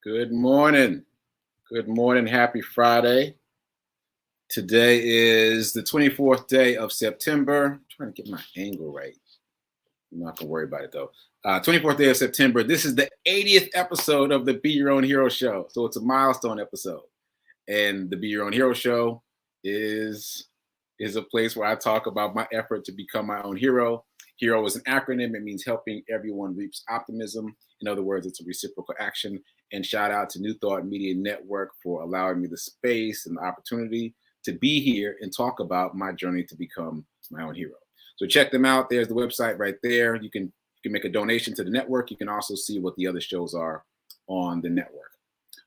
Good morning. Good morning. Happy Friday. Today is the 24th day of September. I'm trying to get my angle right. I'm not going to worry about it though. 24th day of September. This is the 80th episode of the Be Your Own Hero Show. So it's a milestone episode. And the Be Your Own Hero Show is a place where I talk about my effort to become my own hero. HERO is an acronym. It means helping everyone reach optimism. In other words, it's a reciprocal action. And shout out to New Thought Media Network for allowing me the space and the opportunity to be here and talk about my journey to become my own hero. So check them out. There's the website right there. You can make a donation to the network. You can also see what the other shows are on the network.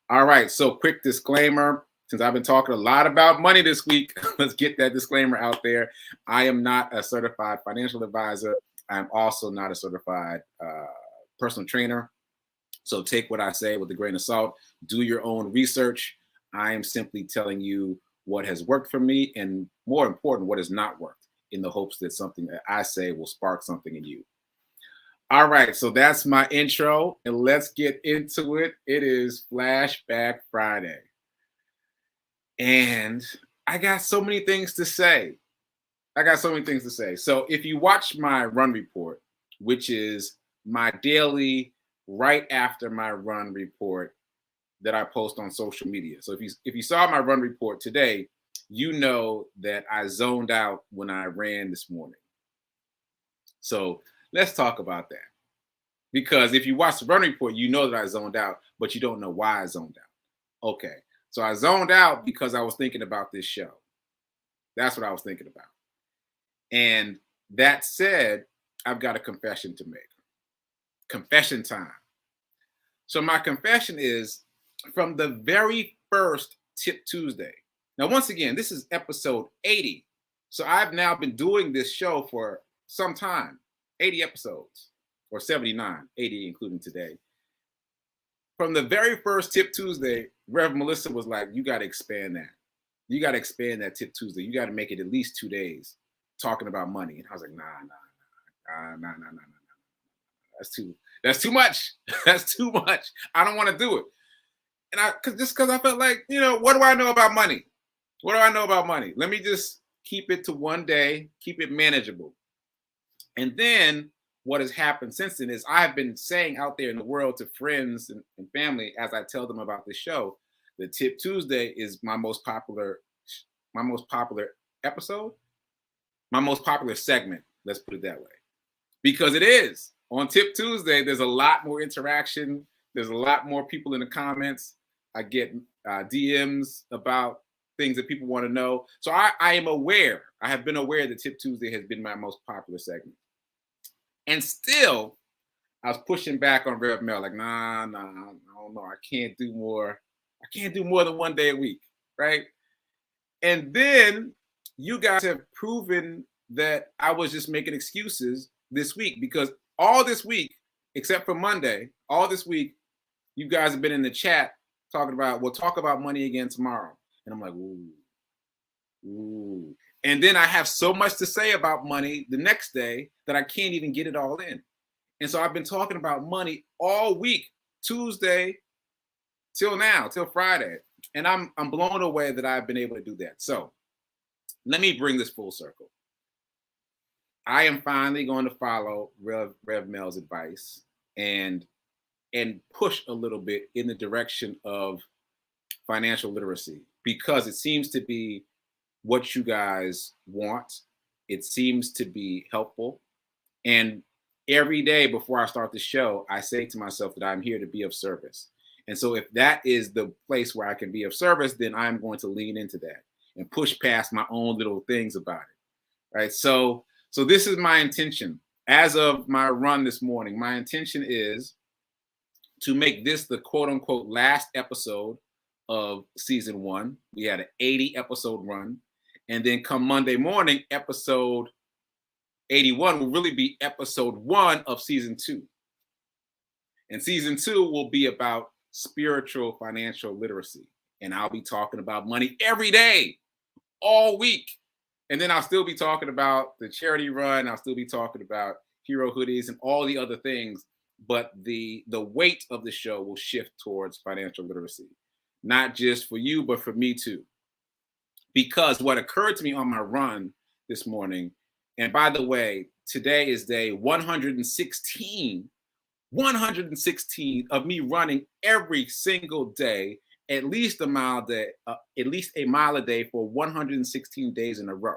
All right. So quick disclaimer. Since I've been talking a lot about money this week, let's get that disclaimer out there. I am not a certified financial advisor. I'm also not a certified personal trainer. So take what I say with a grain of salt. Do your own research. I am simply telling you what has worked for me and, more important, what has not worked, in the hopes that something that I say will spark something in you. All right, so that's my intro, and let's get into it. It is Flashback Friday. And I got so many things to say. So if you watch my run report, which is my daily, right after my run report that I post on social media. So if you saw my run report today, you know that I zoned out when I ran this morning. So let's talk about that. Because if you watch the run report, you know that I zoned out, but you don't know why I zoned out. Okay. So I zoned out because I was thinking about this show. That's what I was thinking about. And that said, I've got a confession to make. Confession time. So my confession is from the very first Tip Tuesday. Now, once again, this is episode 80. So I've now been doing this show for some time, 80 episodes, or 79, 80 including today. From the very first Tip Tuesday, Rev Melissa was like, you got to expand that. You got to expand that Tip Tuesday. You got to make it at least 2 days talking about money. And I was like, nah. That's too much. That's too much. I don't want to do it. And because I felt like, what do I know about money? What do I know about money? Let me just keep it to 1 day, keep it manageable. And then what has happened since then is I've been saying out there in the world to friends and family, as I tell them about this show, that Tip Tuesday is my most popular episode, my most popular segment. Let's put it that way, because it is. On Tip Tuesday, there's a lot more interaction. There's a lot more people in the comments. I get DMs about things that people want to know. So I am aware. I have been aware that Tip Tuesday has been my most popular segment. And still, I was pushing back on Rev Mel, like, nah, I don't know. I can't do more. I can't do more than 1 day a week, right? And then you guys have proven that I was just making excuses this week, because all this week, except for Monday, all this week, you guys have been in the chat talking about, we'll talk about money again tomorrow. And I'm like, ooh. And then I have so much to say about money the next day that I can't even get it all in. And so I've been talking about money all week, Tuesday till now, till Friday. And I'm blown away that I've been able to do that. So let me bring this full circle. I am finally going to follow Rev Mel's advice and push a little bit in the direction of financial literacy, because it seems to be what you guys want. It seems to be helpful. And every day before I start the show, I say to myself that I'm here to be of service. And so if that is the place where I can be of service, then I'm going to lean into that and push past my own little things about it. Right. So this is my intention. As of my run this morning, my intention is to make this the quote unquote last episode of season 1. We had an 80 episode run. And then come Monday morning, episode 81 will really be episode 1 of season 2. And season 2 will be about spiritual financial literacy. And I'll be talking about money every day, all week. And then I'll still be talking about the charity run. I'll still be talking about hero hoodies and all the other things but the weight of the show will shift towards financial literacy, not just for you, but for me too. Because what occurred to me on my run this morning, and by the way, today is day 116 of me running every single day, at least a mile a day, for 116 days in a row.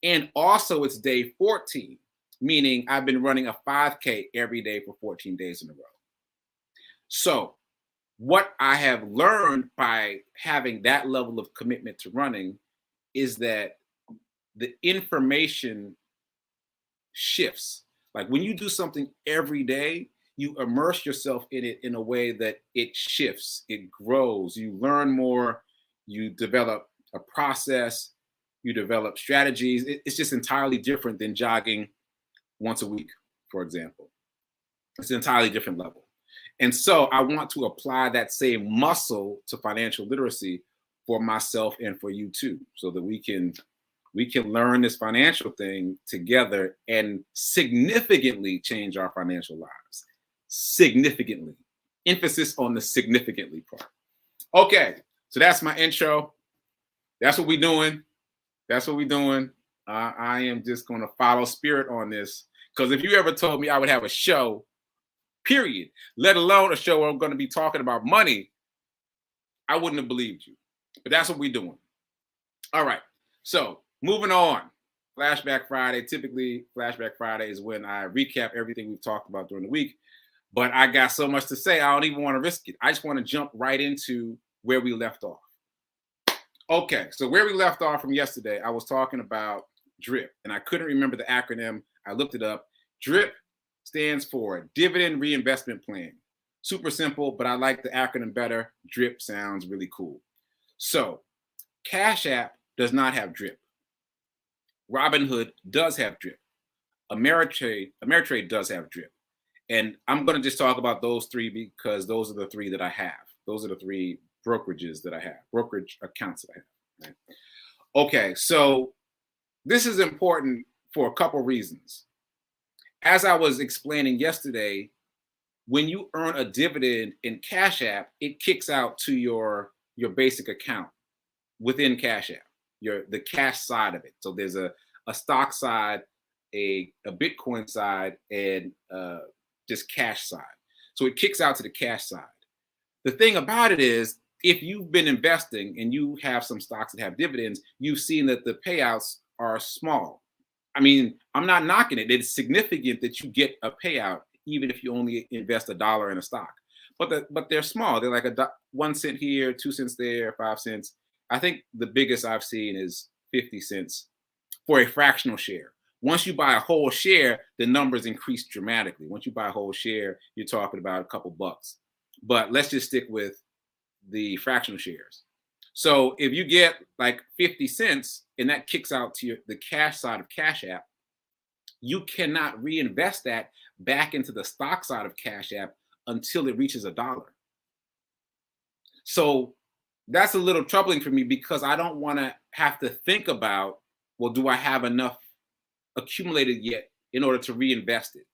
And also it's day 14, meaning I've been running a 5K every day for 14 days in a row. So what I have learned by having that level of commitment to running is that the information shifts. Like when you do something every day, you immerse yourself in it in a way that it shifts, it grows, you learn more, you develop a process, you develop strategies. It's just entirely different than jogging once a week, for example. It's an entirely different level. And so I want to apply that same muscle to financial literacy for myself and for you too, so that we can learn this financial thing together and significantly change our financial lives. Significantly. Emphasis on the significantly part. Okay, so that's my intro. That's what we're doing. That's what we're doing. I am just going to follow spirit on this, because if you ever told me I would have a show, period, let alone a show where I'm going to be talking about money, I wouldn't have believed you. But that's what we're doing. All right. So moving on. Flashback Friday. Typically, Flashback Friday is when I recap everything we've talked about during the week. But I got so much to say, I don't even want to risk it. I just want to jump right into where we left off. Okay, so where we left off from yesterday, I was talking about DRIP, and I couldn't remember the acronym. I looked it up. DRIP stands for Dividend Reinvestment Plan. Super simple, but I like the acronym better. DRIP sounds really cool. So Cash App does not have DRIP. Robinhood does have DRIP. Ameritrade does have DRIP. And I'm going to just talk about those three because those are the three that I have. Those are the three brokerages that I have, brokerage accounts that I have. Right? Okay, so this is important for a couple reasons. As I was explaining yesterday, when you earn a dividend in Cash App, it kicks out to your basic account within Cash App, the cash side of it. So there's a stock side, a Bitcoin side, and just cash side. So it kicks out to the cash side. The thing about it is, if you've been investing and you have some stocks that have dividends, you've seen that the payouts are small. I mean, I'm not knocking it. It's significant that you get a payout, even if you only invest $1 in a stock. But they're small. They're like 1 cent here, 2 cents there, 5 cents. I think the biggest I've seen is 50 cents for a fractional share. Once you buy a whole share, the numbers increase dramatically. Once you buy a whole share, you're talking about a couple bucks. But let's just stick with the fractional shares. So if you get like 50 cents and that kicks out to the cash side of Cash App, you cannot reinvest that back into the stock side of Cash App until it reaches $1. So that's a little troubling for me, because I don't want to have to think about, well, do I have enough accumulated yet in order to reinvest it?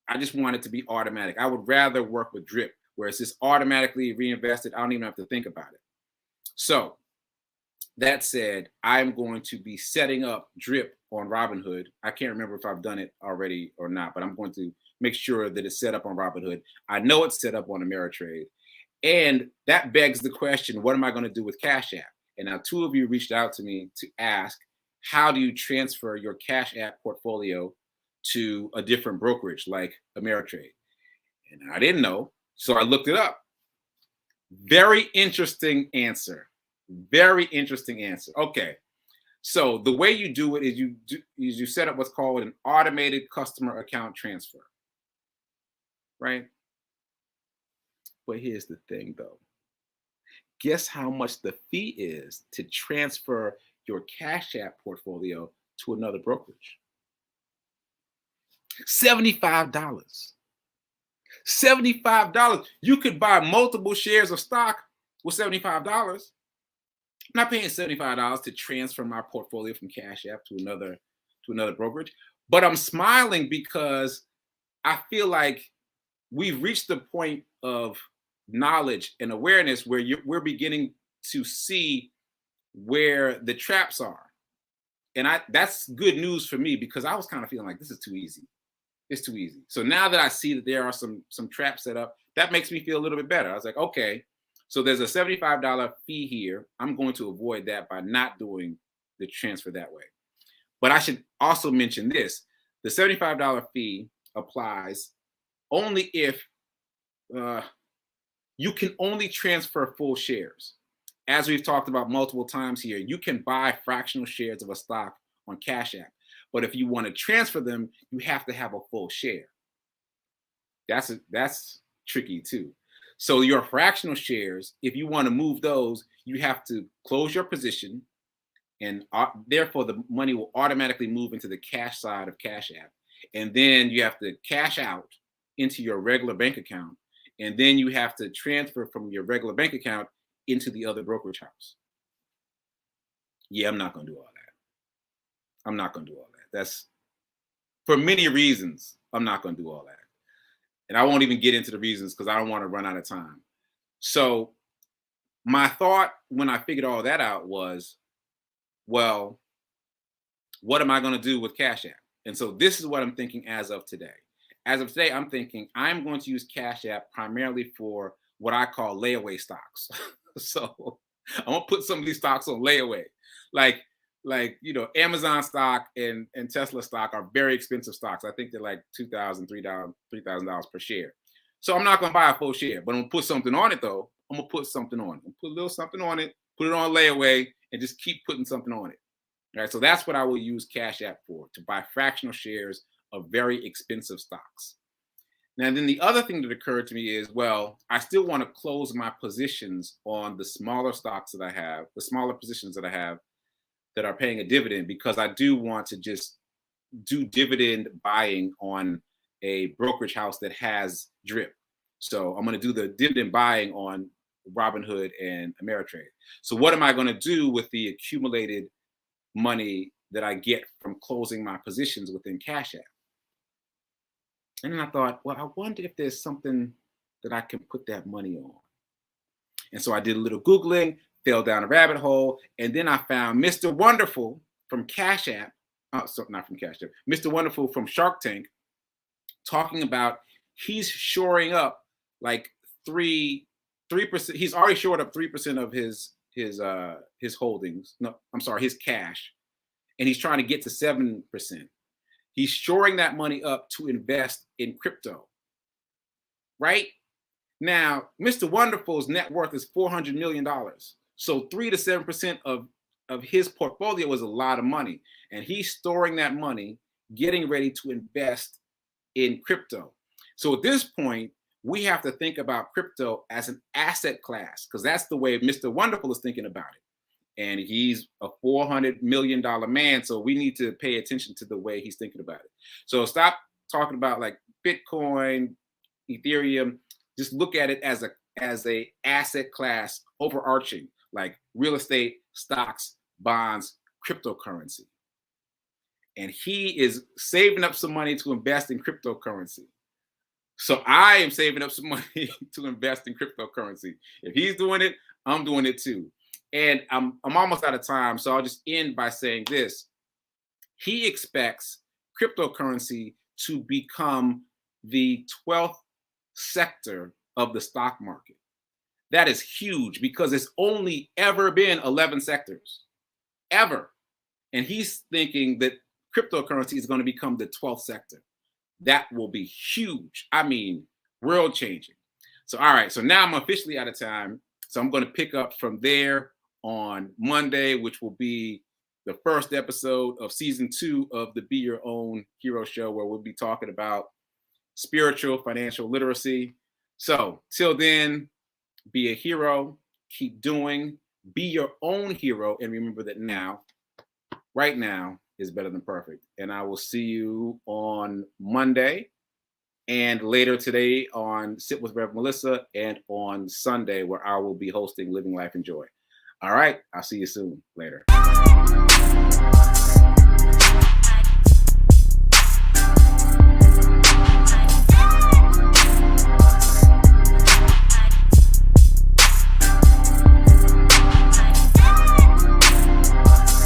I just want it to be automatic. I would rather work with DRIP, where it's just automatically reinvested. I don't even have to think about it. So that said, I'm going to be setting up DRIP on Robinhood. I can't remember if I've done it already or not, but I'm going to make sure that it's set up on Robinhood. I know it's set up on Ameritrade. And that begs the question, what am I going to do with Cash App? And now 2 of you reached out to me to ask, how do you transfer your Cash App portfolio to a different brokerage like Ameritrade? And I didn't know, so I looked it up. Very interesting answer. Very interesting answer. Okay, so the way you do it is you set up what's called an automated customer account transfer, right? But here's the thing, though. Guess how much the fee is to transfer your Cash App portfolio to another brokerage? $75. $75. You could buy multiple shares of stock with $75. I'm not paying $75 to transfer my portfolio from Cash App to another brokerage, but I'm smiling because I feel like we've reached the point of knowledge and awareness where we're beginning to see where the traps are. And that's good news for me, because I was kind of feeling like this is too easy. It's too easy. So now that I see that there are some traps set up, that makes me feel a little bit better. I was like, okay, so there's a $75 fee here. I'm going to avoid that by not doing the transfer that way. But I should also mention this. The $75 fee applies only if you can only transfer full shares. As we've talked about multiple times here, you can buy fractional shares of a stock on Cash App. But if you want to transfer them, you have to have a full share. That's tricky too. So your fractional shares, if you want to move those, you have to close your position, and therefore the money will automatically move into the cash side of Cash App. And then you have to cash out into your regular bank account. And then you have to transfer from your regular bank account into the other brokerage house. Yeah, I'm not going to do all that. I'm not going to do all that. That's for many reasons. I'm not going to do all that. And I won't even get into the reasons because I don't want to run out of time. So my thought when I figured all that out was, well, what am I going to do with Cash App? And so this is what I'm thinking as of today. As of today, I'm thinking I'm going to use Cash App primarily for what I call layaway stocks. So I'm going to put some of these stocks on layaway. Like Amazon stock and Tesla stock are very expensive stocks. I think they're like $2,000, $3,000 per share. So I'm not going to buy a full share, but I'm going to put something on it though. I'm going to put something on it. Put a little something on it, put it on layaway, and just keep putting something on it. All right. So that's what I will use Cash App for, to buy fractional shares of very expensive stocks. Now, then the other thing that occurred to me is, well, I still want to close my positions on the smaller stocks that I have, the smaller positions that I have that are paying a dividend, because I do want to just do dividend buying on a brokerage house that has drip. So I'm going to do the dividend buying on Robinhood and Ameritrade. So what am I going to do with the accumulated money that I get from closing my positions within Cash App? And then I thought, well, I wonder if there's something that I can put that money on. And so I did a little Googling, fell down a rabbit hole, and then I found Mr. Wonderful from Cash App, not from Cash App, Mr. Wonderful from Shark Tank, talking about he's shoring up like 3%. He's already shored up 3% of his holdings. No, I'm sorry, his cash, and he's trying to get to 7%. He's shoring that money up to invest in crypto. Right? Now, Mr. Wonderful's net worth is $400 million. So 3 to 7% of his portfolio is a lot of money. And he's storing that money, getting ready to invest in crypto. So at this point, we have to think about crypto as an asset class, because that's the way Mr. Wonderful is thinking about it. And he's a $400 million man. So we need to pay attention to the way he's thinking about it. So stop talking about like Bitcoin, Ethereum. Just look at it as a asset class, overarching, like real estate, stocks, bonds, cryptocurrency. And he is saving up some money to invest in cryptocurrency. So I am saving up some money to invest in cryptocurrency. If he's doing it, I'm doing it too. And I'm almost out of time, so I'll just end by saying this. He expects cryptocurrency to become the 12th sector of the stock market. That is huge, because it's only ever been 11 sectors, ever. And he's thinking that cryptocurrency is going to become the 12th sector. That will be huge. I mean, world changing. So, all right. So now I'm officially out of time. So I'm going to pick up from there on Monday, which will be the first episode of season 2 of the Be Your Own Hero show, where we'll be talking about spiritual financial literacy. So till then, be a hero, keep doing, be your own hero, and remember that now, right now, is better than perfect. And I will see you on Monday, and later today on Sit with Rev Melissa, and on Sunday, where I will be hosting Living Life in Joy. All right, I'll see you soon. Later.